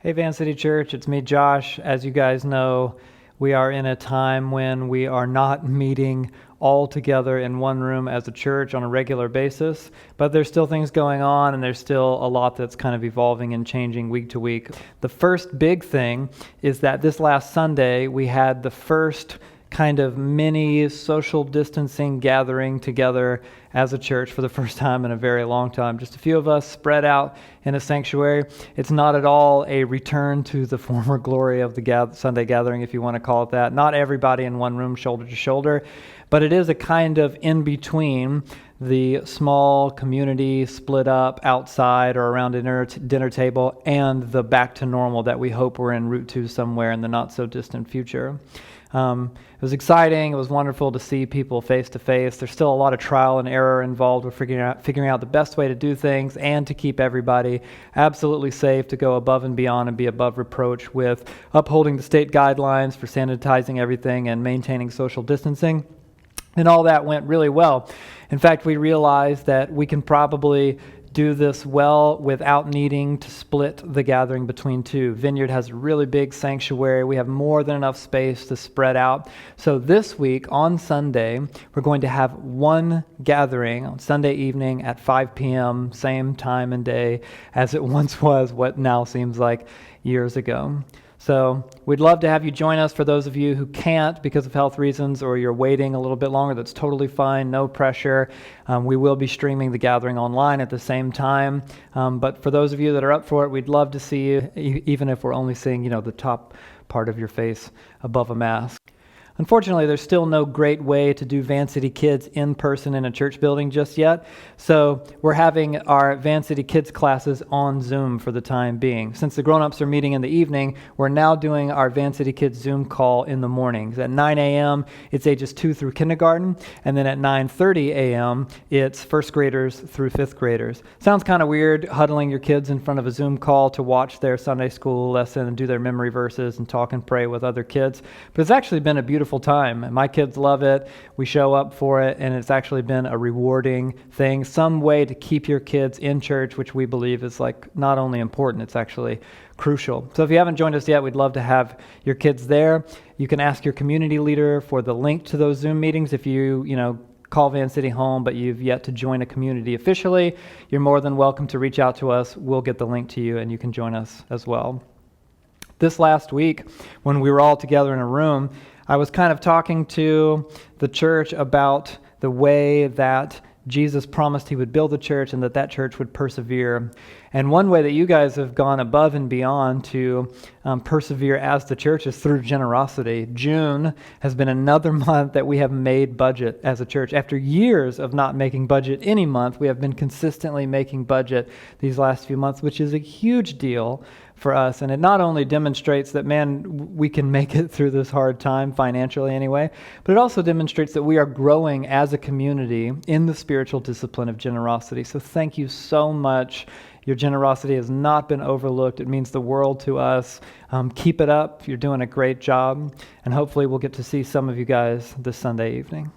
Hey, Van City Church, it's me, Josh. As you guys know, we are in a time when we are not meeting all together in one room as a church on a regular basis, but there's still things going on and there's still a lot that's kind of evolving and changing week to week. The first big thing is that this last Sunday, we had the first kind of mini social distancing gathering together as a church for the first time in a very long time. Just a few of us spread out in a sanctuary. It's not at all a return to the former glory of the Sunday gathering, if you want to call it that. Not everybody in one room, shoulder to shoulder, but it is a kind of in between the small community split up outside or around a dinner table and the back to normal that we hope we're en route to somewhere in the not so distant future. It was exciting. It was wonderful to see people face to face. There's still a lot of trial and error involved with figuring out the best way to do things and to keep everybody absolutely safe, to go above and beyond and be above reproach with upholding the state guidelines for sanitizing everything and maintaining social distancing. And all that went really well. In fact, we realized that we can probably do this well without needing to split the gathering between two. Vineyard has a really big sanctuary. We have more than enough space to spread out. So this week on Sunday, we're going to have one gathering on Sunday evening at 5 p.m., same time and day as it once was, what now seems like years ago. So we'd love to have you join us. For those of you who can't because of health reasons, or you're waiting a little bit longer, that's totally fine, no pressure. We will be streaming the gathering online at the same time. But for those of you that are up for it, we'd love to see you, even if we're only seeing, the top part of your face above a mask. Unfortunately, there's still no great way to do Van City Kids in person in a church building just yet, so we're having our Van City Kids classes on Zoom for the time being. Since the grown-ups are meeting in the evening, we're now doing our Van City Kids Zoom call in the mornings. At 9 a.m., it's ages 2 through kindergarten, and then at 9:30 a.m., it's first graders through fifth graders. Sounds kind of weird, huddling your kids in front of a Zoom call to watch their Sunday school lesson and do their memory verses and talk and pray with other kids, but it's actually been a beautiful time. My kids love it. We show up for it, and it's actually been a rewarding thing. Some way to keep your kids in church, which we believe is not only important, it's actually crucial. So if you haven't joined us yet, we'd love to have your kids there. You can ask your community leader for the link to those Zoom meetings. If you call Van City home, but you've yet to join a community officially, you're more than welcome to reach out to us. We'll get the link to you, and you can join us as well. This last week, when we were all together in a room, I was kind of talking to the church about the way that Jesus promised he would build a church and that church would persevere. And one way that you guys have gone above and beyond to persevere as the church is through generosity. June has been another month that we have made budget as a church. After years of not making budget any month, we have been consistently making budget these last few months, which is a huge deal for us. And it not only demonstrates that, we can make it through this hard time, financially anyway, but it also demonstrates that we are growing as a community in the spiritual discipline of generosity. So thank you so much. Your generosity has not been overlooked. It means the world to us. Keep it up. You're doing a great job. And hopefully we'll get to see some of you guys this Sunday evening.